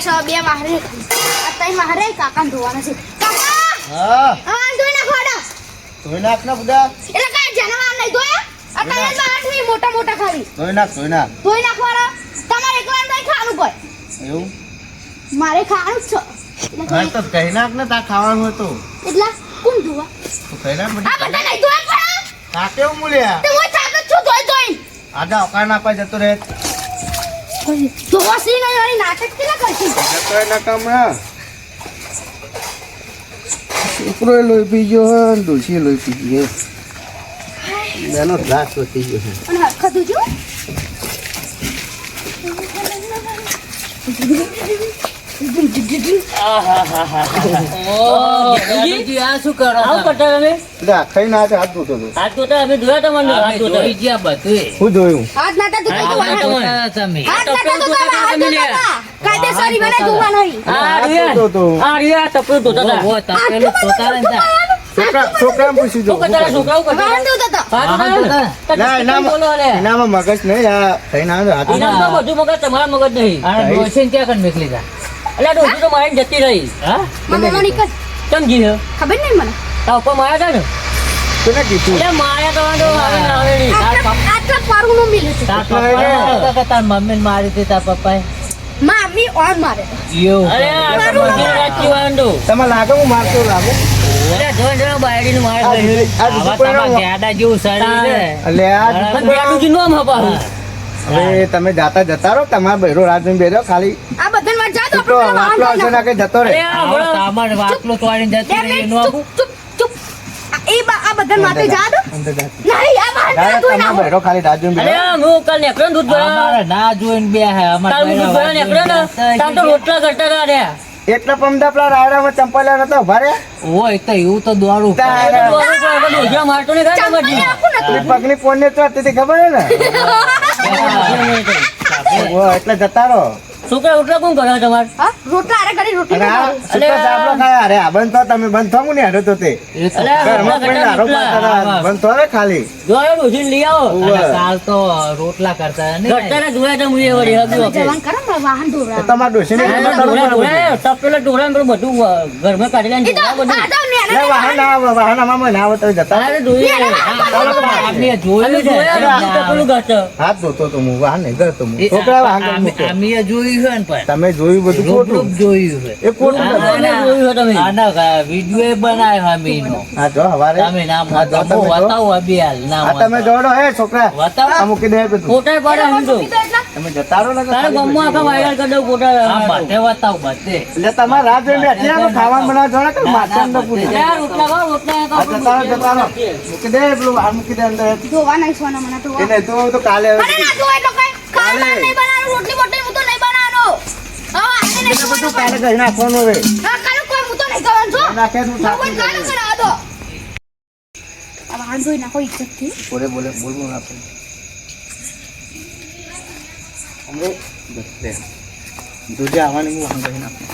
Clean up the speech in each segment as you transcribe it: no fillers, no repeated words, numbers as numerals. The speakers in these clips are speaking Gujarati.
સો બે મારે અત્યારે મારે કાકા ધોવાના છે કાકા હા હા ધોઈ નાખો આડા ધોઈ નાખ ને બધા એટલે કાઈ જનવા નહીં ધોયા અત્યારે બહાર નહીં મોટા મોટા ખાલી ધોઈ નાખ ધોઈ નાખવાના તમારે એકલા નહીં ખાવાનું કોઈ એવું મારે ખાવાનું જ છે હા તો કહી નાખ ને તા ખાવાનું હતું એટલે કોણ ધોવા તો કહી નાખ આ બધા નહીં ધોયા પણ તા કેવું મૂલ્યા તે હું થાક છું ધોઈ આગા ઓકાર ના પાય જતો રહે ધોવા સી નહીં વાળી નાટક કેલા કરશી જતો રહે ના કામ ના છોકરો લોહી પી ગયો હે ડોશી લોહી પી ગયો બેનો ગ્લાસ પતી ગયો છે અને હરખા ધોજો લા ખાઈ ના હાથ ધોતો હતો હાથ હું જોયું નાટા કાયદેસરી મને ધોવા નહીં છોકરા પૂછી જો એનામાં મગજ નહીં આ ખાઈ ના હાથ મમ્મા નીકળ ખબર નહીં મને કોને કીધું આટલા પારું નો મિલે છે મમ્મી ઓન મારે તમે લાગે હું મારતો લાગુ હવે તમે જતા રહો તમારા બહેરો રાત બેરો ખાલી આ બધાને વાત જા તો વાટલો આવશે ના કઈ જતો રહે આ બધા માટે જા દો અંદર જા નહીં આ બહાર ના ધોઈ તમારા નાખો બહેરો ખાલી રાત બેરો એટલા પમદા પેલા રાયડામાં ચંપલ્યા નતો ભરે પગની કોને તો હતી ખબર હે ને એટલે જતા રહો છોકરા ઉઠલા કોણ કરે તમારે હા રોટલા અરે ઘરે રોટલી અને આ સુકા ચાપલો ખાયા અરે આ બંધ થો તમે બંધ થો ને હારે તો તે ઘરમાં પડીને હારો પાડતા બંધ થો ને ખાલી જોયો ડોસીને લઈ આવો કાલ તો રોટલા કરતા ઘટતા જોયા તો મુએ વળી હબી ઓકે જવાન કરે ને વાહન એ ધોરા તમારા ડોશીને તપેલા ઢોરા બધું ઘરમાં કાઢી એ તો બધું આ તો ને વાહન આમાં ના આવે તો જતા રહો. અરે જોઈએ આપણે જોયું છે તપેલું ઘટ હાથ ધોતો તો હું વાહન નહીં કરતો હું છોકરા વાહન કરી મૂક્યો. અમે જોયું છે ને પણ તમે જોયું બધું ખોટું રૂપ જોયું છે એ ખોટું આને જોયું છે તમે આના વિડિયો બનાવ્યો અમીનો હા જો હવારે તમે નામ હા, જો તમે જો. બતાવો અભી હાલ નામ આ તમે જોડો હે છોકરા બતાવો. આ મૂકી દે બધું ફોટા પડે હું તો તમે જતા રહો ને તારે ગમમાં આખા વાયરલ કરી દઉં ફોટા બધે બતાવો બધે એટલે તમારે રાત જોઈને બેઠી રહો, ખાવાનું બનાવવા જોડે કે માથાને ન પૂછે. રોટલા ખાઓ રોટલા આ જતા રહો, જતા રહો. મૂકી દે પેલું વાહન મૂકી દે અંદર ધોવા નહીં સોના મને ધોવા એને તો કાલે અરે ના ધોવા એટલે કઈ ખાવાનું નહીં બનાવવાનું રોટલી બોટલી હું તો નહીં બનાવવાનો હા આને નહીં એટલે બધું કાલે કહી નાખવાનું હવે હા કાલે કોઈ હું તો નહીં કરવાનું છો નાખે તું હું કોઈ કાલે કરા દો આ વાહન ધોઈ નાખો ઇજ્જતથી બોલે બોલવું નાખો અમે બસ દૂધે આવવાની હું વાહન કહી નાખું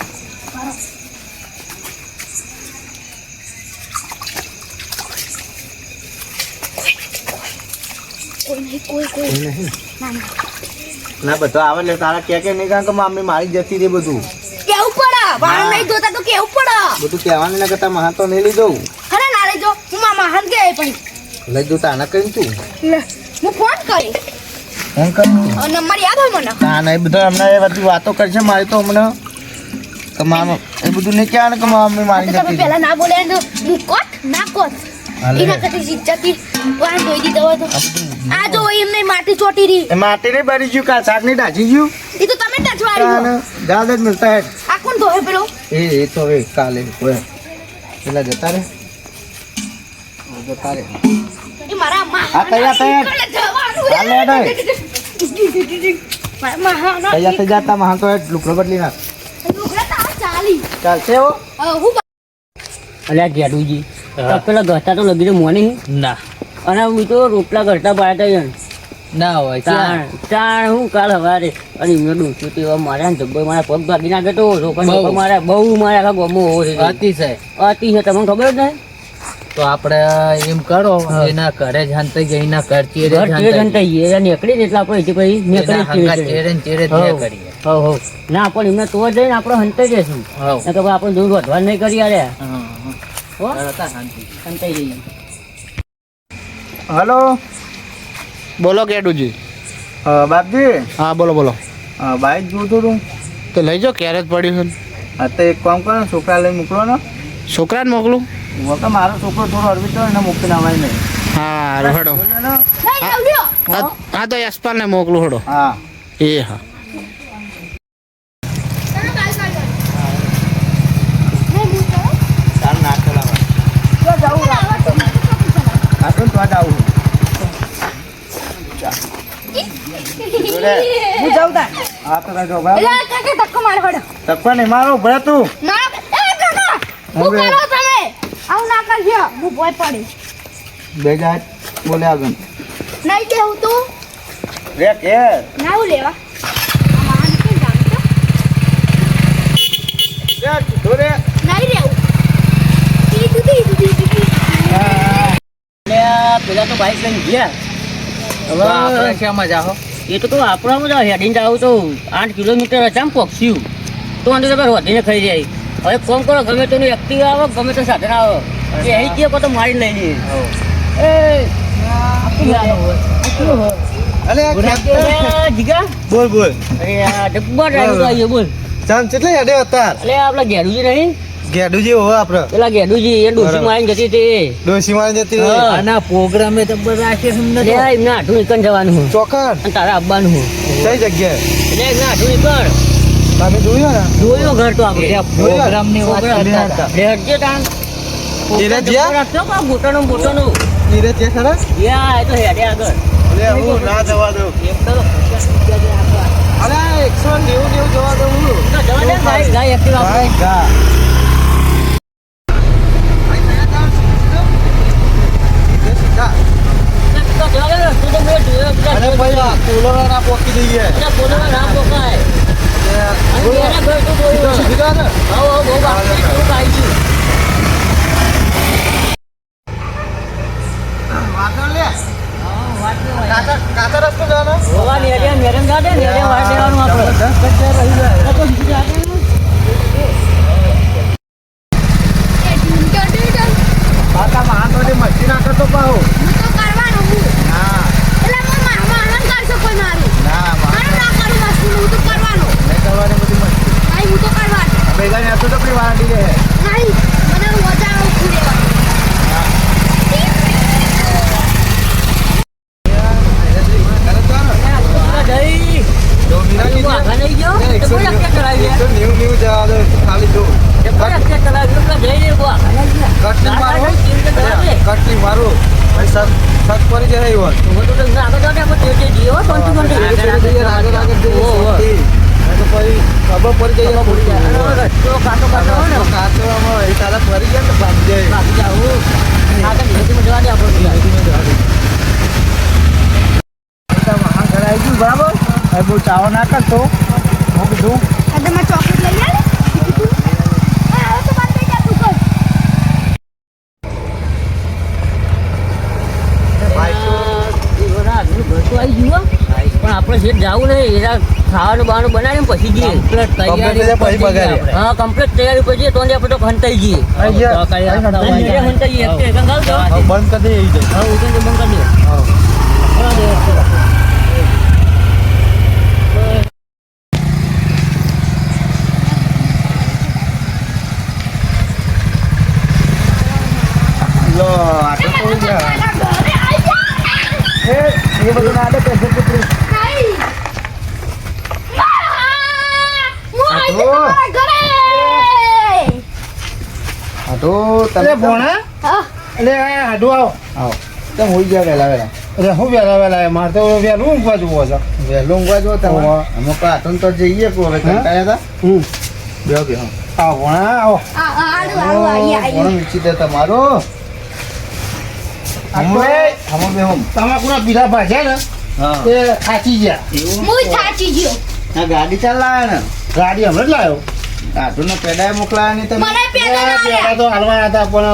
કોઈ નહીં કોઈ નહીં ના ના ના બધો આવે એટલે તારા કે નહીં કારણ કે મમ્મી મારી જતી રે બધું કેવું પડે વાહન નહીં ધોતા તો કેવું પડે બધું કહેવાનું ના કરતા મહા તો નહીં લીધો અરે ના લેજો હું મામા હાન કે પણ લઈ દઉં તાના કરીને તું લે હું ફોન કરી ફોન કર નંબર યાદ હોય મને ના ના એ બધા હમણાં એ બધી વાતો કરશે મારી તો હમણાં કે મામા એ બધું નહીં કહેવાનું કે મમ્મી મારી તમે જતી રે. પહેલા ના બોલ્યા ને હું કોટ ના કોટ હાલે. એના કરતા ઇજ્જતથી વાહન ધોઈ દીધો હોય તો આ બધું આ જો એમને માટી ચોટી રહી એ માટી નહીં ભરી ગયું કાલ શાક નહીં ડાજી ગયું એ તો તમે ટચવાડી જાદ જ મિલતા હે આ કોણ ધોય પેલો એ તો હવે કાલે હોય પેલા જતા રે જતા રે એ મારા હા, તૈયાર. હાલે, હાલે. તૈયાર થઈ જતા મહા તો એક લુકડો બદલી નાખ ચાલશે હો અલ્યા ગેડુજી તપેલા ઘટા તો લગી મોની ના અને હું તો રોટલા ઘટા પાડતા ના હોય ચાણ ચાણ હું કાલ હવારે અને એમને ડૂંચ્યું તે મારા જબ્બર મારા પગ ભાગી નાખે તો બહુ. મારા બહુ મારા આખા ગમો હોવો છે અતિશય અતિ છે તમને ખબર જ નહીં તો આપણે એમ કરો એના ઘરે જ હંતાઈ જાય એના ઘર ચેરે જ ઘર ચેર હંતાઈ ઘંટાઈએ નીકળી જ એટલે આપણે અહીંથી પછી નીકળી જ એના હંગાત ચેરે. ચેરે ને ચેરે જ હઉ. ના કરીએ હો ના પણ એમને તો જઈને આપણે હંતાઈ જઈશું હવ. નકર પછી આપણે દૂર વધવા નહીં કરી આલે હા, હો હા. હતા શાંતિ. હંતાઈ જઈએ હલો બોલો કેડુજી. બાપજી હા બોલો બોલો. બાઈક જોતું હતું. તો લઈ જાઓ ક્યારે જ પડ્યું છે. હા તો એક કામ કરો ને, છોકરા લઈ મોકલો ને. છોકરાને મોકલું. હું તો મારો છોકરો થોડો અરબી તો એને મૂકીને અવાય નહીં. હા હડો. નહીં જાઉં લ્યો. હા તો યશપાલને મોકલું હડો. હા એ હા. તમે બાઈક કાઢો. નહીં, હું તો. ચાલ ના ચલાવે. જો જાઉં રાવા તો મારે તો કશું ચલાવે. આ તો જ આવું. હું જાઉં તાર. હા તો જો બરાબર. એટલે કાકા ધક્કો માર હડો. તકવા નહીં મારો ભરે તું. મારો એ કાકા હું હવે. કરો તમે આવું ના કરજો હું ભોય પડી બે જાય બોલે આગળ. નહીં દેવું તું રે કે ના હું લેવા આ મારા નીકળી જામ તો રે ધોરે. નહીં રહેવું કીધું એટલે પેલા તો બાઈક લઈને ગયા તો આપણે શેમાં જાઓ? એ તો કહું આપણામાં જ હેડીને જાવ તો 8 કિલોમીટર અચામ પહોંચ્યું તો અંદર તમે વધીને ખાઈ જાય હવે ફોન કરો ગમે તેનું એક્ટિવ આવે ગમે તે સાધન આવે એ અહીં કીએ તો મારી લઈ લઈએ એ આ શું હોય? આ શું હોય? અલે અરે જીગા બોલ બોલ. અરે આ ડબ્બા ડ્રાઈવર આવીએ બોલ ચામ કેટલે હેડે અતાર. એટલે આપલા ગેડુજી નહીં ગેડુજી હો આપડે. પેલા ગેડુજી એ ડોસી મારીને જતી હતી ડોસી મારી જતી. હા. આના પ્રોગ્રામે તો બધા રાખે છે એમને તો. એટલે એમને આઠું નીકળ જવાનું હું ચોકન અને તારા આવવાનું હું કઈ જગ્યાએ એટલે એમને આઠું નીકળ તમે જોયું ને. જોયો ઘર તો આપણે ત્યાં પ્રોગ્રામની વાત કરતા હતા. લેહટજે તાણ એને જ્યાં? રાખજો કા બોટાનો બોટાનો નીરજ છે ખરા. યા એ તો હેડે આગળ લે હું ના જવા દઉં. એમ તો 50 રૂપિયા અરે 190 જવા દઉં હું. તો જવા દે ભાઈ ગાય એક્ટિવ આપણે ભાઈ ગા. તો જવા દે ને, તું તો મેં જોયો બધા અરે ભાઈ આ કોલોના પોકી દઈએ. બધા પોતાના નામ પોકાય અને એના ઘર તો જોયું સીધી જા ને. આવો આવો બહુ બાકી તું કાઈ છું વાગણ લે. કાકા રસ્તો જાનો. ભગવાન નેરે નેરે ગાડે નેરે વાળ દેવાનું આપણે 10 જગ્યાએ રહી જાય. તો સીધી આગળ એ ઢીંચો ઢીંચો કાકા માણસોને મસ્તી ના કરતો પાહો. હું તો કરવાનું હું ના એટલે મારણ કરશો કોઈ મારું ના મારું ના કરું મસ્તી હું તો કરવાનું નહીં કરવાની બધી મસ્તી. નહીં હું તો કરવાનું ભેગા ને તો આપણી વાડી રહે. નહીં મને મજા આવે ઉઠી દેવાનું જઈ આગળ નહીં ગયો એ તો બોલ કે કરાવી જવા દો ખાલી જો. કે કરાવી તો જઈ બો આગળ નહીં ગયા કટલી મારો. કટલી મારો. ભાઈ સર સર પડી જાય એવો. હું તો ના આગળ જાને આપણે તે જીઓ તો તું મને આગળ જઈએ. તો પછી ખબર પડી જાય પડી જાય. તો કાટો કાટો હોય ને કાચવામાં એ તારા ફરી ગયા ને ભાગી જાય. બાકી જાવું આગળ ધીમે જવા દે આપણે મહાન ઘરે આવી ગયું બરાબર. હવે બહુ ચાવા ના કરતો. હું કીધું આ તમે ચોકલેટ લઈ આલે હા હવે તો બંધ થઈ જા તું પણ આપણે જે જવું નહીં એના ખાવાનું બાવાનું બનાવીને પછી જઈએ હા કમ્પ્લીટ તૈયારી પછી તો આપણે તો ખંતાઈ જઈએ ખંતાઈએ બંધ કરી દે. હા ઉઠીને તો બંધ કરી દે લો આ તો કોઈ ગયા. ઘરે આવી જા એ બધું ના દે પેસે પુત્રી. નહીં હું આવી તો. મારા ઘરે આ તો તમે ભોણા. હા એટલે આડો આવો. આવો તમે હોઈ ગયા વેલા વેલા. અરે હું વેલા વેલા મારે તો વહેલું ઊંઘવા જવું છે. વહેલું ઊંઘવા જવો તમે. અમે પાટણ તો જઈએ કો હવે કંટાળ્યા હતા. બેહો બેહો. આવો ભોણા આવો. આડું આડું આવી આવી ભોણો મીચી દે તમારો. તમાકુના પીલા ભાજ્યા ને તે થાચી ગયા. હું થાચી ગયો આ ગાડી ચાલ લાવ્યા ને. ગાડી હમણાં જ લાવ્યો. આટલું પેડા મોકલાયા નહીં તમે. મને પેડા ના પેડા તો હાલવાના હતા પણ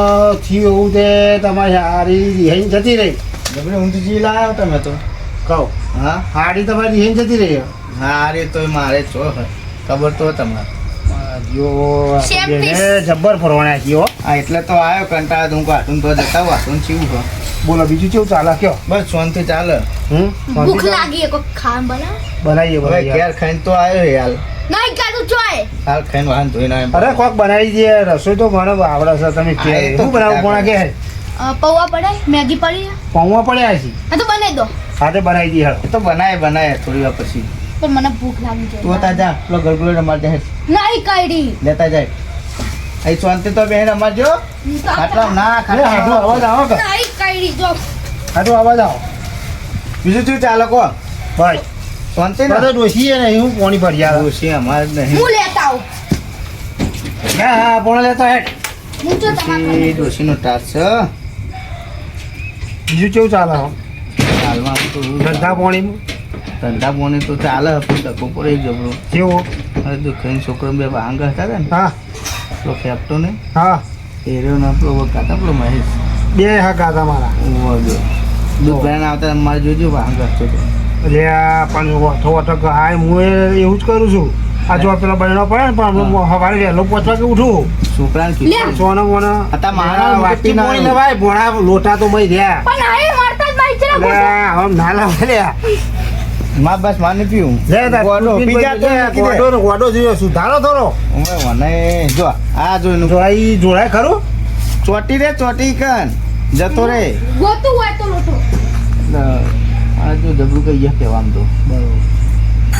થયું એવું તે તમારી હારી રિહાઈને જતી રહી. જબરે ઊંધી જી લાવ્યો તમે તો. કહું હા હાડી તમારી હેન જતી રહી હા અરે તો મારે છો ખબર તો તમારે જો Same બેને piece. જબ્બર ફરવાના છીએ હો. હા એટલે તો આવ્યો કંટાળો તો હું કાઢું તો જતા વાતું ચીવું છો બોલો બીજું કેવું ચાલે કયો બસ શાંતિ ચાલે ભૂખ લાગી એક વખત ખાવાનું બનાવ બનાવીએ હવે બનાવીએ ઘેર ખાઈને તો આવ્યો હાલ નહીં કાઢું ચોય હાલ ખાઈને વાહન ધોઈને આવ્યો અરે કોક બનાવી દે રસોઈ તો મને આવડે છે તમે કે હા, એ તો શું બનાવું કોણા કે પૌવા પડે મેગી પડી પૌવા પડ્યા છે આ તો બનાવી દો સાથે બનાવી દઈએ હાલ એ તો બનાય થોડી વાર પછી પણ મને ભૂખ લાગી છે તું તા જા પેલો ગરગુલો રમાડ જાય નહીં કાઢી લેતા જાય અહીં શાંતિ તો બેન રમાડજો ખાટલા ના અરે હાથનો અવાજ ખાટલા આવો કે નહીં કાઢી જો હાથનો અવાજ આવો બીજું શું ચાલે કો ભાઈ શાંતિ ને બધા ડોસીએ ને હું પોણી ભરી આવે ડોશી અમારે જ નહીં હું લેતા આવું હા હા પોણે લેતો હેઠ હું જો તમારે એ ડોશીનો ટાસ છે બીજું કેવું ચાલે હો હાલમાં તો ધંધા પોણીમાં ધંધા પોણી તો ચાલે પણ ધક્કો પડે જબરો કેવું હવે તો ખાઈને છોકરો બે ભાંગ હતા ને હા પેલો ફેફટો ને હા એ રહ્યો ને પેલો કાતા પેલો મહેશ બે હા ગાતા મારા વાગ્યો દૂધ ભરાઈને આવતા અમારે જોજો ભાંગ હતો તો એટલે આ પણ ઓઠો ઓઠો હાય હું એવું જ કરું છું આ જો પેલો બહેનો પડે ને પણ હમણાં સવારે વહેલો પહોંચવા કે ઉઠું છોકરાને કીધું સોનો મોનો હતા મારા વાટકી વાટકી ના પોણી લેવાય ભોળા લોટા તો ભાઈ રહ્યા પણ અહીં મારતા જ ભાઈ છે લે આમ ના લાવે લે માં બસ માની પીવું લે તાર ગોડો તું પી જા તો પી જા. ગોડો જોયો સુધારો થોડો મને જો આ જોઈનું જો આ ઈ જોડાય ખરું ચોટી રે ચોટી કન જતો રે ગોતું હોય તો લોટો આ જો જબરું કઈ ગયા કહેવાનું તો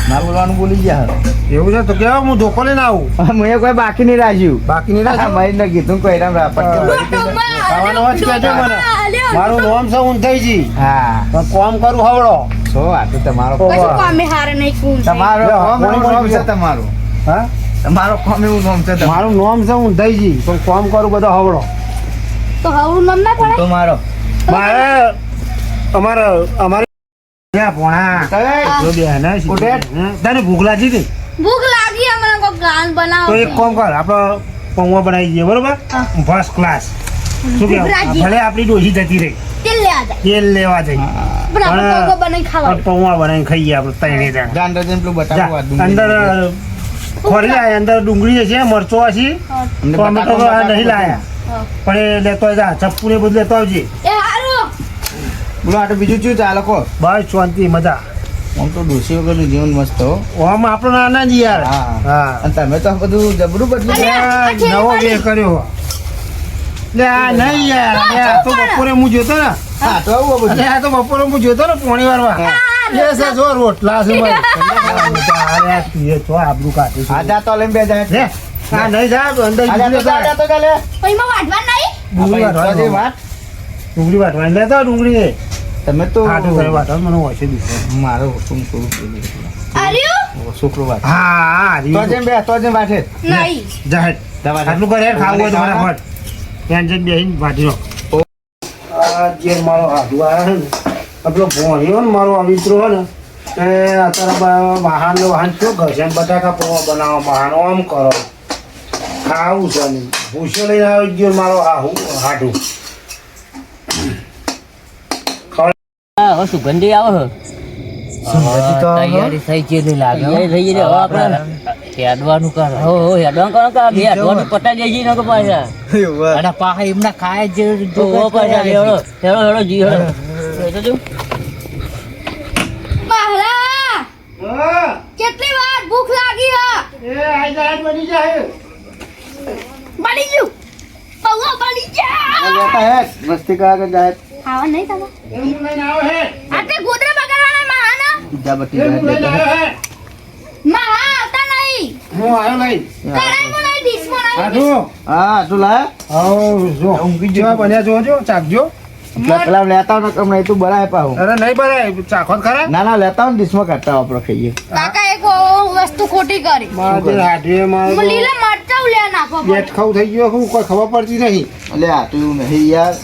ના બોલવાનું બોલી ગયા એવું છે તો કેવા હું ધોકો લઈને આવું મેં કોઈ બાકી નહીં રાખ્યું બાકી નહીં હા રાખ્યું? મહેશ ને કીધું કોઈ રામ રાપટ લોટો ખાવાનો વાત કહેજો મને મારું નામ છે ઊંધાઈજી હા પણ કોમ કરું હવડો છો આ તો તમારો પછી કામે હારે નહીં કું તમારો લે, કોમ કોણ એવું નામ બોલી છે તમારું હા તમારો કોમ એવું નામ છે તમારું મારું નામ છે ઊંધાઈજી પણ કોમ કરું બધો હવડો તો હવરું નામ ના પડે તો મારો મારે અમારે ક્યાં પોણા તમે જો બે ના ઉઠે. તને ભૂખ લાગી હતી ભૂખ લાગી હમણાં કોઈ ગાન બનાવો તો એક કામ કર આપણે પૌવા બનાવી દઈએ બરોબર હા. ફર્સ્ટ ક્લાસ શું ભૂખ કે લાગી. ભલે આપણી ડોસી જતી રહી તેલ લે આ તેલ લેવા જઈ પણ આપણે પણ- પૌવા બનાવી ખાવા પણ પૌવા બનાવી ખાઈએ આપણે ત્રણે જણા ગાંડા જેમ પેલું બટાકું જા, અંદર ખોરી લાય અંદર ડુંગળી છે મરચો છે ટોમેટો તો આ નહીં લાયા પણ એ લેતો જા ચપ્પુ ને બધું લેતો આવજે એ હારું બોલો આ તો બીજું શું ચાલે કો બસ શાંતિ મજા આમ તો ડોસી વગરનું જીવન મસ્ત હો આમ આપણો નાના જ યાર હા. હા અને તમે તો બધું જબરું બદલી અરે, ગયા. આ ઠેલી નવો વાળી. બે કર્યો લે આ નહીં યાર લે આ તો બપોરે હું જોતો ને હા તો આવું બધું અરે આ તો બપોરે હું જોતો ને પોણી વારમાં એ છે જો રોટલા છે ભાઈ અરે આ તું એ જો આબરૂ કાઢી છે. આ જા તો લઈને બે જાય લે આ નહીં જા અંદર આ જા તો ડુંગળી જા, જા તો જા લે. એમાં વાટવા નહીં ડુંગળી આ ભાઈ, વાટવાની. વાત. ડુંગળી વાટવાની લેતો ડુંગળી તમે તો ખાટું કરે વાટવાનું મને હોય છે દીકરો મારો હુકમ થોડું પેલું. આર્યું છોકરો વાત હા હા તો જેમ બે તો જેમ વાઠે નહીં જાહેર દવા દે. આટલું કરે ખાવું હોય તો ફટાફટ ત્યાં જઈને બેસીને વાટી નાખો. આ જે મારો હાથું આવ્યો છે ને આ પેલો ભોણિયો ને મારો અવિત્રો છે ને એ અત્યારે વાહન ને વાહન શું કરશે એમ બટાકા પૌવા બનાવો બહાનો આમ કરો ખાવું છે ને ભૂસ્યો લઈને આવી ગયો મારો હાથું હા હવે સુગંધી આવે સુગંધી તો આવે. તૈયારી થઈ ગયેલી લાગે હો. તૈયારી થઈ ગઈ છે. હવે આપણે હેડવાનું કરે હો હેડવાન કરો કે આ બે હેડવાનું પટાઈ જાય છે ને કે પાછા અને પાછા એમના ખાય જ તો હો પાછા હેડો હેડો હેડો જી હેડો હેડો જો. બહારા હા, કેટલી વાર ભૂખ લાગી હા એ આઈ જાય બની જાય બની ગયું પૌવા બની ગયા લેતા હે મસ્તી કરા કે જાય ખાવા નહીં તમે એનું લઈને આવે હે આટલે ગોદરા બગાડવાના મહાના બીજા બટી એનું લઈને જાય આવે હે મહા આવતા નહીં હું આવ્યો નહીં કડાઈમાં નહીં ડીશમાં નહીં હાથું હા તું લાય આવ જો ઊંઘી જેવા બન્યા જોજો ચાખજો પેલા લેતા ને કમ નહીં તું બનાય પાહું અરે નહીં બરાય ચાખો ખરા ના ના લેતા ને ડીશમાં કાઢતા આપણે ખાઈએ કાકા એક વસ્તુ ખોટી કરી મારે હાથે મારે લીલા મરચાં લે નાખો બેટ ખાવ થઈ ગયો હું કોઈ ખબર પડતી નહીં એટલે આ તું એવું નહીં યાર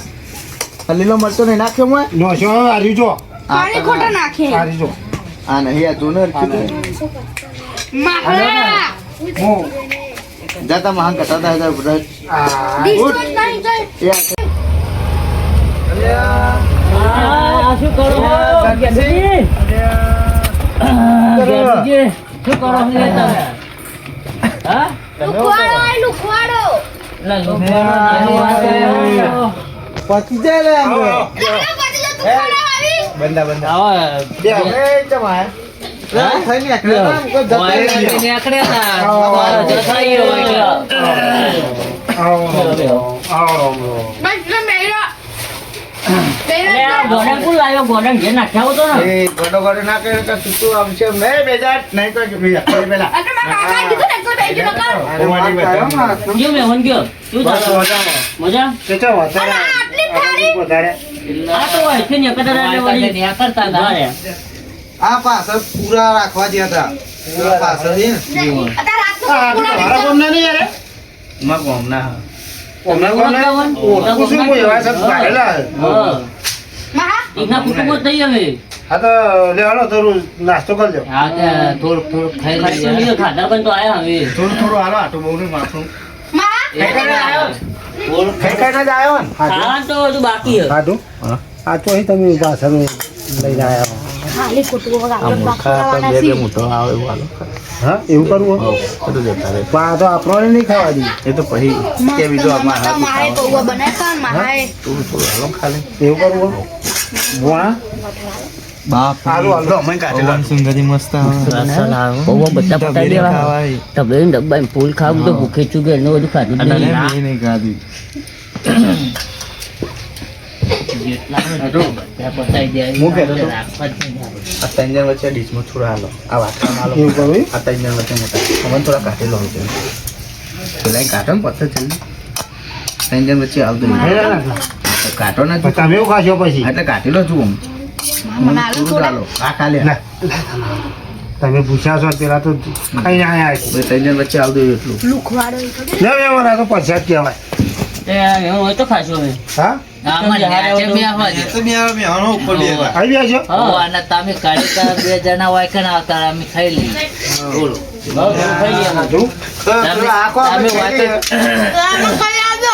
આ લીલો મરચો નહીં નાખ્યો મેં નો શો હારી જો પાણી ખોટા નાખે હારી જો આ નહીં આ તું ને માખલા હું જાતા મહાન કટાતા હતા બધા આ ડીશમાં નહીં જાય એ આ શું કરો છો? ગેબુજી, શું કરો છો લે તમે? હા? લુખવાડો આય, લુખવાડો. લા, લુખવાડો. પતી જાય લે આમ. દાદા, પછી જો લુખવાડો આવી. બંદા બંદા આવો. બે હવે ચમાય થઈ ને આખરે આમ કોઈ જતા વાયર નહીં. લઈને આકડ્યા તા. મારો જસાઈ ગયો વાયર. બસ જો મેરો. અરે આ ગોડન કોણ લાવ્યો? ગોડન ઘેર નાખ્યા હોતો ને. એ ગોડો ગોડો ના કરે કે તું આમ છે મેં બેજાર નહીં કોઈ કે ભઈ આખરે પેલા આ તો મારા કાકાએ કીધું ને, કોઈ બેસી ન કરો. અરે મારી બધા ગયો મેં વન ગયો. શું બસ થયું? વધારે મજા? કેચો વધારે અને આટલી થાળી. વધારે આ તો અહીંથી નીકળતા હતા એટલે વળી નીકળતા હતા. ઉભા રહ્યા. આ પાછળ પૂરા રાખવા દે હતા પૂરા પાછળ છે ને અત્યારે રાતનું આ પૂરા મારા બેઠા. ગામના નહીં યાર માં ગામના ઓમના ગામના કુસુમ કોઈ એવા સબ પાડેલા હા. મહા, એકના કુટુંબો જ થઈ અમે. આ તો લેવાનો થોડું નાસ્તો કરજો હા, ત્યાં થોડુંક ખાઈ ખાઈ તો લઈએ. લીધો, ખાધા પણ તો આયા હવે. થોડું થોડું હાલો આટલું બહુ નહીં માથું મહા, ખાઈ ખાઈને આવ્યો થોડુંક ખાઈ ખાઈને જ આવ્યો ને ખાવાનું તો હજુ બાકી છે. ખાધું આ તો અહીં તમે પાછળ લઈને આવ્યા ખાલી ખોટું વગર આપણે બાકી ખાવાના છીએ. હા એવું કરવું હોય? પણ આ તો આપણને નહીં ખાવા દઈએ મસ્ત મસ્ત મારે પૌવા બનાવ્યા પણ મારે એવું કરવું હોય? વાહ હાલો હાલો અમે કાઢેલો પૌવા બધા પતાવી દેવા. તબેલી ને ડબ્બામાં ફૂલ ખાવું તો ભૂખે ચૂકે એનું બધું ખાધું જ નહીં. ત્યાં પતાવી દે. હું કહેતો હતો. રાખવા જ નહીં. આ ત્રણ જણ વચ્ચે ડીશમાં થોડા હાલો આ વાટકામાં હાલો એવું કરવું આ ત્રણ જણ વચ્ચે મોટા અમને થોડા કાઢેલો હોય છે પેલા કાઢો ને પથ્થર છે ત્રણ જણ વચ્ચે આવતો કાઢો ને તમે એવું ખાશો પછી એટલે કાઢેલો છું મને આલુ થોડા. આ ખાલે તમે પૂછ્યા છો પેલા તો ખાઈને આયા છે ત્રણ જણ વચ્ચે આવતો એટલું લુખવાડો એ તો. તો પછાત કહેવાય તે એવું હોય તો ખાશો હવે. હા આમાં ન્યાચે બે આવવા દે. આવી ગયા છો ઓ, અને તમે કાઢી બે જણા હોય કે ના આવતા અમે ખાઈ લઈએ. બોલો. બહુ થોડું ખાઈ લઈએ. હાથું? તો પેલો આખો આપણે તમે વાત ખાઈએ. તો આમાં ખાઈ આવજો.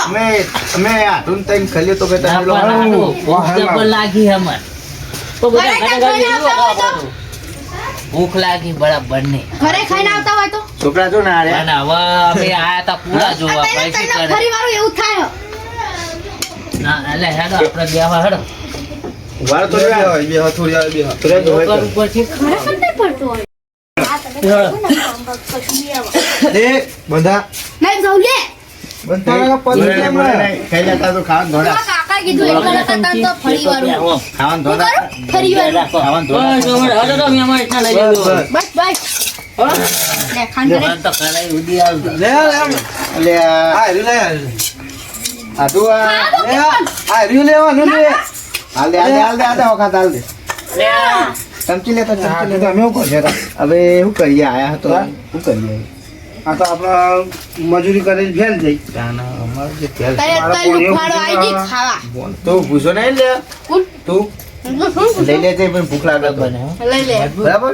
અમે હાથું તઈને ખાઈએ તો કે તમે લોકો આપણને હાલો. ભૂખ જબર લાગી અમાર. તો બધા ઘરે ગાડા ગાડી ખાઈને લીધું આવતા હતું ભૂખ લાગી બરાબર નહીં. ઘરે ખાઈને આવતા હોય તો છોકરા જો ના રે અને હવે અમે આયા તા પૂરા જોવા આ તઈને પછી તઈને કરે. ફરી વાળું એવું થાય. ના, એટલે હેડો આપણે બેહવા હેડો. વાર તો થોડી ઉપર ઉપરથી ઘરે પણ નહીં પડતું હોય. આ તમે ખાધું ને, કશું નહીં આવે. બધા નહીં જાઉં લે. તમારા કાકાએ કીધું એક વાર હતા તો ફરી વાળું. ખાવાનું શું કરું? ફરી વાળું. બસ, હવે હળો તો અમે અમારે રીતના લઈ લેવું હવે. બસ બસ. લે ખાંડ રે. તો કરાઈ ઉડી આવજો. હવે શું કરીએ આયા હતો શું કરીએ આ તો આપડે મજૂરી કરી ફેલ જઈ તઈ લુખવાડો આવી ગઈ ખાવા. તું ભૂસો નહીં લે કોણ? તું લઈ લેજે પણ ભૂખ લાગે તો. લઈ લે. બરાબર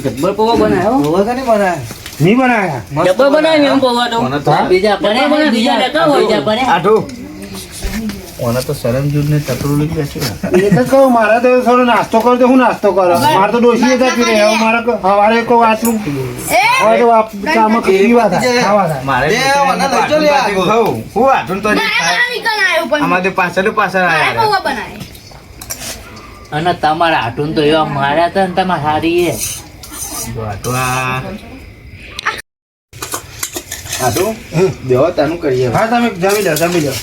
જબ્બર પૌવા બનાવ્યો. નહીં બનાયા જબ્બર બનાવ્યો એમ પૌવા તો. બીજા બને બને બીજા લેતા હોય. બીજા બને. આઠું ઓને તો શરમ જૂજ ને ટકરું લઈ બેઠું એ તો કહું મારે તો થોડો નાસ્તો કરો તો હું નાસ્તો કરો મારે તો ડોસી હતા પીરે હવે મારે સવારે કહું આટલું એ હવે તો કામ પીવા થાય ખાવા થાય મારે હું આટલું તો મારે બનાવી કણ આવ્યો પણ. અમારે પાછળ પાછળ મારે આવ્યા પૌવા બનાવે. અને તમારા હાટુન તો એવા માર્યા હતા ને તમારે હારી એ. બેહો તાનું કરીએ હા તમે જમી લો જમી લો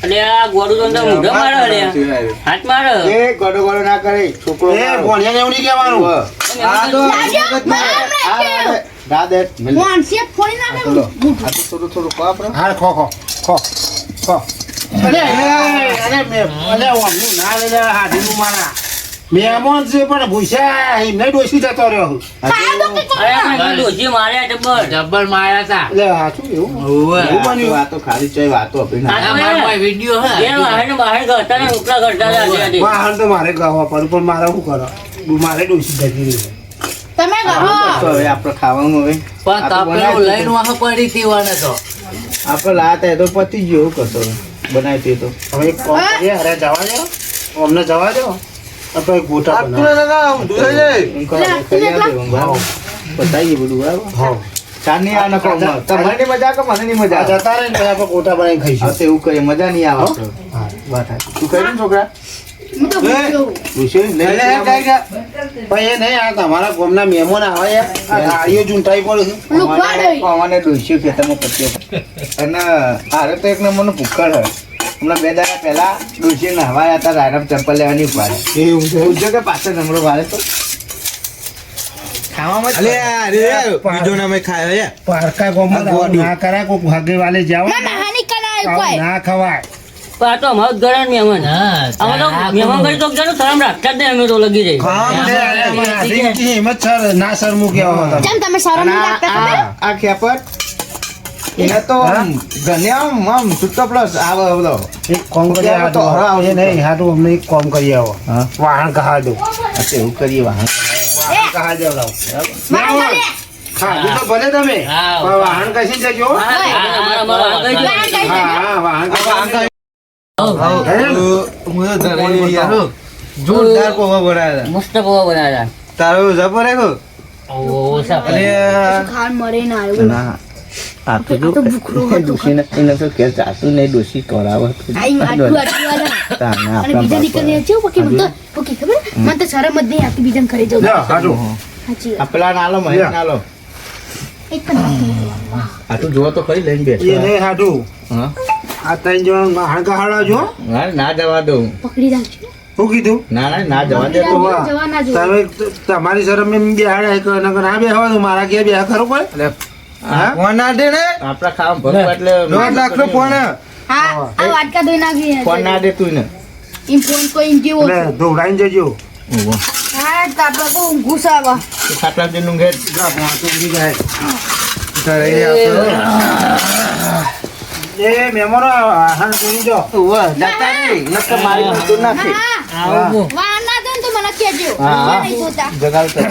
અને આ ગોળું તો અંદર ઊંધો મારે અલ્યા. હાથ મારે. એ ગોડો ગોડો ના કરે છોકરો એ ભણ્યા એવું નહીં કહેવાનું આ તો દાદે મોણસીએ ફોડી નાખે ને. આ તો થોડું થોડું ખો આપણે હા ખો ખો ખો ખો અરે અરે મે અલે ઓમનું ના લે હાથીનું મારા મેમોન છે પણ ભૂસા એમને ડોસી જતો રહ્યો ખાયા તો કે અરે આપણે ડોશી માર્યા જબ્બર. જબ્બર માર્યા હતા. એટલે આ શું એવું એવું બન્યું આ તો ખાલી ચોય વાતો આપી આ તો અમારા વિડીયો હે. એ વાહન બહાર ઘરતા ને ઉપલા ઘરતા હતા ત્યાંથી. વાહન તો મારે ગાવા પડે પણ મારે શું કરો મારે ડોસી જતી રહી તમે કરો. હવે આપણે ખાવાનું હવે પણ તાપેલું લઈને વાહ પડી હતી વાને તો. આપણે લાતા તો પતી ગયો એવું કરશો બનાવી તો હવે એક કોમ કરીએ અરે જવા દો અમને જવા દો આપણે ગોટા બતાવીએ બધું બરાબર હા ચાની આ નકો તમારે ની મજા કે મને ની મજા જતા રહે ને આપણે ગોટા બનાવી ખાઈશું તો એવું કરીએ મજા નહીં આવે તો. હા વાત તું કરી ને છોકરા હું તો ભૂખ્યો. પૂછ્યું ભાઈ એ નહીં આ તમારા ગામના મહેમાન આવે યાર આ ગાડીઓ ચૂંટાઈ પડે છે લુખવાડ હોય. અમારે ડોસ્યો ખેતરમાં પત્યો અને આરે તો એક નંબરનો ભૂક્કડ હોય હમણાં 2 દાડા પહેલા ડોસી નહવાયા હતા રાયરામ ચંપલ લેવાની ઉપાડે એવું છે પૂછજો કે પાછળ નંબરો વાળે તો ખાવામાં પારકા ગામમાં ના કરાય કોક ભાગે વાલે જાવ ના નહાની કરાય કોઈ. ના ખવાય પણ આ તો અમારા જ ઘરના મહેમાન અમે તો મહેમાન ઘરે તો જાણો શરમ રાખતા જ નહીં અમે તો લગી રહી હિંમત સર ના સર મૂક્યા જેમ તમે શરમ અને નહીં રાખતા ખબર? આ ખેપટ એને તો ઘને આમ છૂટો પ્લસ આવે બધો એક કોમ કરી તો આવો હરા આવશે. નહીં હાટું અમને એક કોમ કરી આવો હા. વાહન કહા દો એવું કરીએ વાહન વાહન કહા દો લાવો વાહન ખાલી. ખાધું તો ભલે તમે હા. પણ વાહન કશી જજો અમારા આગળ જો. વાહન ખાઈ હા જજો. હા વાહન જોરદાર પોવા બનાવ્યા મસ્ત પૌવા બનાવ્યા તારો જબર હે ઓ સાહેબ શું ખાવાનું મળે ના આવ્યું. આ તો જો તો ભૂખરું હતું. ડોશીને એને તો કે જાતું નહીં ડોશી કરાવે આઈ આટલું આટલું આલા. અને બીજા દીકરીને કેવું પકી મને તો પકી ખબર? મને તો શરમ જ નહીં આવતી બીજાને ઘરે જવું. લ્યો હાટું સાચી આ વાત. પેલા નાલો મહેશ નાલો એક પણ આ તું જોવો તો ખરી લઈને બેઠો એ નહીં હાટું હા આ ત્રણ જણ વાહન કહાડા જો ના જવા દઉં પકડી રાખજો. શું કીધું ના જવા દે પકડી તો રાખજો, જવા ના જો. તમે તમારી શરમ એમ બેહાડ્યા કે નકર ના બેહવા દો મારા ઘેર બેહા ખરો કોઈ આપડા ખાવા ભરવા એટલે 9 લાખ નો ફોન હા આ વાટકા ધોઈ નાખી. ફોન ના દે તું ને ઈમ ફોન કોઈ ઈમ જેવો છે. એટલે ધોવડાઈને જજો હા તો આપણે તો ઊંઘું છે આવા. ખાટલા દિન નું ઘેર જા પહોંચો બધી જાય એ મહેમાનો વાહન કરી જો જતા રે નકર મારી મજૂર નાખી હા વાહન ના દો ને તો મને કહેજો. હા. મને નહીં જોતા. જગાડ કર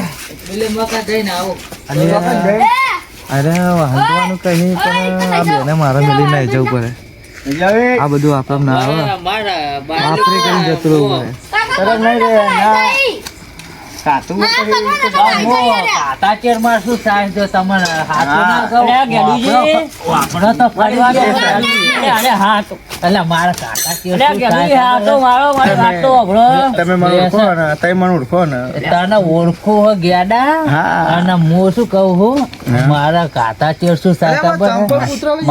એટલે મકા જઈને આવો એ, અરે વાંધવાનું કઈ નહીં પણ આ બેને મારા મેલી નાઈ જવું પડે આ બધું આપણા ના આવે મારા આપણે કઈ જતું રહેવું પડે કાકા નહીં રે, ના. નહીં. કાતું ના, કાકા, ના, કાકા, નહીં, કાતા ચેરમાં શું થાય જો તમને હાથો ના કહો. અરે આ ગેલુજી. આપણો તો ફરવા દે. અરે હાથ એટલે મારા કાતા ચેર અરે શું ગેલુજી થાય હાથ તો મારો મારી વાત તો સાંભળો. તમે મને ઓળખો ને તમે મને ઓળખો ને તને ઓળખો હો ગેડા હા. અને હું શું કહું હું મારા કાતા ચેર શું થાય ખબર?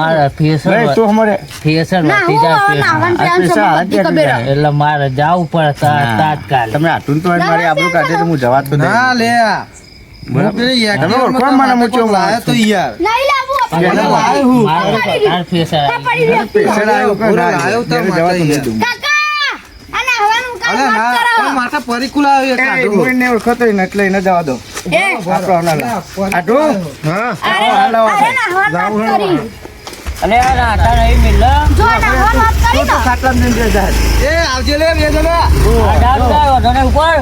મારા નહીં તું અમારે ફેસર ના, વધી હું જાય નાવાનું આ પ્લાન પૈસા છે, મને બધી ખબર છે. એટલે મારે જવું પડે તાત્કાલિક. તમે આટલું તો મારી આબરૂ કાઢે તો હું જવા તો દે ના લે તમે ઓળખો મને મૂચ્યો લાયો તો યાર નહીં લાવવું આપણે. ગેલા લાયો હું મારો તાર ફેસર આ પડી રહ્યો. પેશન આવ્યો કે ના લાયો તો જવા તો દે દઉં કાકા આને હવાનું કામ મત કરાવો. માથા પરિકુલ આવ્યો એ હું એને ઓળખતો હોય ને એટલે એને જવા દો એ, આપણો ના આટલું હા અરે નહાવાનું વાત કરી. અરે આ નાતા નહીં મિલો. જો નહાવાનું વાત કરી ને. ખાટલા ને બે જાય એ આવજે લે બે જણા આ ડાળ જાય, ઓઢોને ઉપર.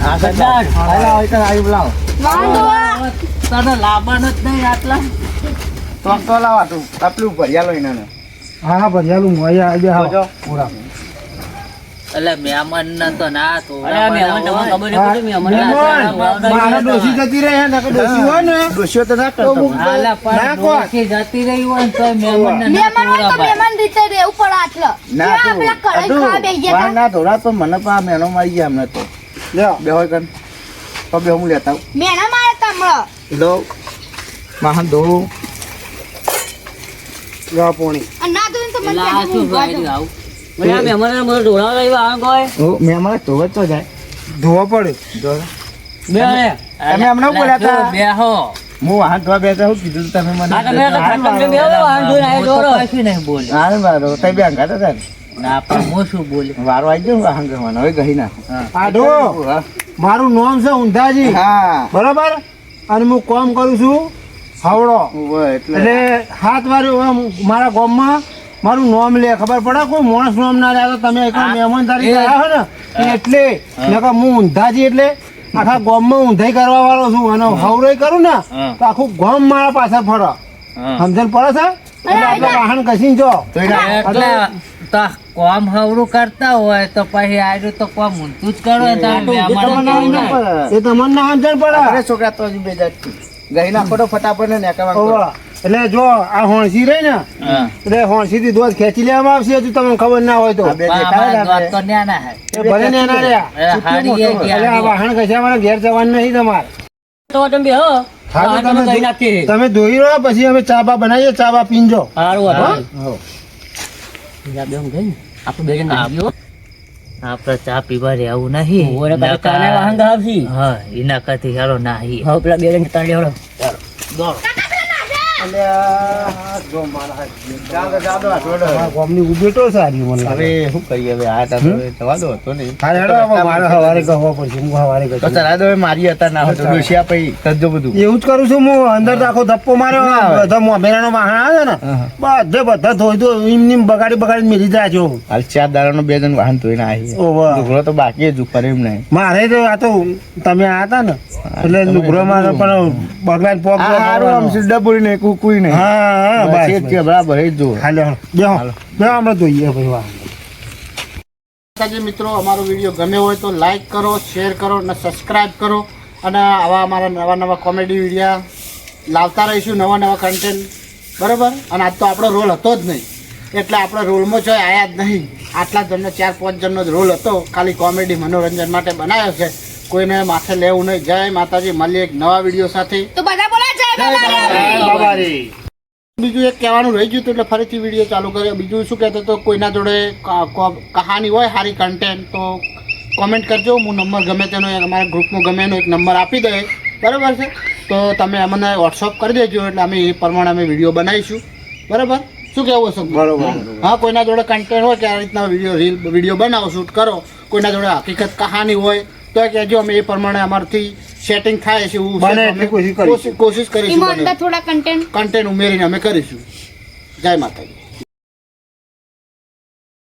આ ગદ્દાર. આલા હોય તો આવી બોલાવો વાંધો આ. તને લાવવાનો જ નહીં આટલા. તો લાવા તું આટલું ભર્યા લો એને હા હા ભરિયાલું મોયા આજે જોજો. પૂરા એટલે મહેમાન ને તો ના તો અરે આ મહેમાન તમને ખબર નહીં પડતી, મહેમાન મારા ડોસી જતી રહે ને નકર ડોસી હોય ને ડોશીઓ તો ના કરતો હાલા ના પણ કોણ? ડોશી જતી રહી હોય ને તોય મહેમાનને ના મહેમાન હોય તો તોડાવાય. મહેમાન રીતે રહેવું પડે આટલે. ના કેવા પેલા કઢાઈ ખાવા બેસી ગયા વાર હતા. ના ધોડા તો મને પણ આ મેનો મારી ગયા અમને તો લ્યો બે હોય કન તો બે હું લેતા આવું મેણા મારે તમળો. લો વાહન ધોવું લ્યો પોણી અને ના ધોઈને તો મને એટલે આ કહેજો, શું હું ઊંઘવા ભાઈ જાઉં. આવું? અરે આ મહેમાનને મને ઢોળાવવા આવ્યા, આ કોઈ? મેં અમારે ધોવા તો જાય ધોવા પડે બે રે. તમે હમણાં બોલ્યા હતા. બેહો. હું વાહન ધોવા બેઠા હું કીધું તું તમે મને આ તમે તો ખાટલામાં બેહો, વાહન ધોઈને આયા હું તો દોરો. કશું નહીં બોલ્યો. હા મારો તઈ બે અંગાત હતા ને. ના પણ હું શું બોલ્યો? વારો આવી ગયો વાહન ધોવાનો હવે ગઈ નાખો આઢો હા. મારું નામ છે ઊંધાજી હા બરાબર અને હું કામ કરું છું હાવડો ઉભો એટલે એટલે 7 વાર મારા ગામમાં મારું નામ લે ખબર પડે કોઈ માણસ નામ ના લે તો તમે એક મહેમાન તારીખ આવ્યા હો ને એટલે નકર હું ઊંધાજી એટલે આખા ગામમાં ઊંધાઈ કરવા વાળો છું અને હવડો કરું ને તો આખું ગામ મારા પાછળ ફરો સમજણ પડે છે એટલે આપણે વાહન કસીને જો તો એને એટલે તા કોમ હવરું કરતા હોય તો પછી આજુ તો કોમ ઊંધું જ કરો ને તમે મહેમાન એ તમને ના સમજણ પડે અરે છોકરા તો હજી બે જાત ગઈ નાખો તો ફટાફટ ને નેકાવા ઓવા. એટલે જો આ હોણસી રહી ને એટલે હોણસી થી દોધ ખેંચી લેવામાં આવશે હજુ તમને ખબર ના હોય તો આ બે દેખાય ને આપણે. તો ન્યાના હે એ ભલે ને એના રહ્યા એ હારી એ એટલે આ વાહન કશામાં ઘેર જવાનું નહીં તમારે તો તમે બે હો હા, તો તમે તમે કઈ નાખી તમે ધોઈ રહો પછી અમે ચા બા બનાવીએ ચા બા પીંજો સારું હા? હતું બે હું ગઈ આપણે બે જણ નાખી ગયો આપડે ચા પીવા રહેવું નહીં ઓરે કાલે કાને વાહન ગાવસી હા એના કરતી ચાલો નાહી હવે પેલા બે જણ તાળી લેવડો એટલે આ જો મારા તમારા ગામની ઉભેટો સારી મને લાગે. હવે શું કરીએ હવે આ ટાઈમ હવે જવા દો હતો નહીં હા, હેડો હવે મારે સવારે કહવા પડશે હું સવારે તો કહીશ. ચલા દો હવે મારી હતા ના હોય તો ડોશિયા પછી કરજો બધું એવું જ કરું છું હું અંદર તો આખો ધપ્પો માર્યો બધા મોભેરાનો વાહન આવે ને બધા ધોઈ દો એમ નીમ બગાડી મેલી જાય છો. હાલ 4 દાડાનો 2 જણ વાહન ધોઈને આવી ઓવા. લુગડો તો બાકી જ ઉપર એમ નહીં મારે તો આ તો તમે આ હતા ને એટલે લુગડો મારે પણ બગડાને પોક સારું આમ સીધા પૂરી નહીં કુકુઈ નહીં હા હા બસ એ જ બસ છે, બરાબર એ જ જુઓ. હાલો બેહો બેહો આપણે જોઈએ ભાઈ વાહ. મિત્રો અમારો વિડીયો ગમ્યો હોય તો લાઈક કરો, શેર કરો અને સબસ્ક્રાઇબ કરો અને આવા અમારા નવા કોમેડી વિડીયો લાવતા રહીશું, નવા કન્ટેન્ટ બરાબર. અને આજ તો આપણો રોલ હતો જ નહીં એટલે આપણે રોલમાં જો આયા જ નહીં. આટલા જણનો 4-5 જણનો જ રોલ હતો, ખાલી કોમેડી મનોરંજન માટે બનાવ્યો છે. કોઈને માથે લેવું નહીં. જય માતાજી. મળીએ એક નવા વિડીયો સાથે. તો બધા બોલા જય બાબારી. બીજું એક કહેવાનું રહી ગયું હતું એટલે ફરીથી વિડીયો ચાલુ કર્યો. બીજું શું કહેતો તો કોઈના જોડે કહાની હોય સારી કન્ટેન્ટ તો કોમેન્ટ કરજો. હું નંબર ગમે તેનો અમારા ગ્રુપમાં ગમે એનો એક નંબર આપી દે બરાબર છે. તો તમે અમને વોટ્સઅપ કરી દેજો એટલે અમે એ પ્રમાણે અમે વિડીયો બનાવીશું બરાબર. શું કહેવું છે? બરાબર. હા, કોઈના જોડે કન્ટેન્ટ હોય કે આ રીતના વિડીયો બનાવો, શૂટ કરો, કોઈના જોડે હકીકત કહાની હોય તો કહેજો. અમે એ પ્રમાણે અમારથી સેટિંગ થાય છે એવું કોશિશ કરીશું. એમાં અંદર થોડા કન્ટેન્ટ કન્ટેન્ટ ઉમેરીને અમે કરીશું. જય માતાજી.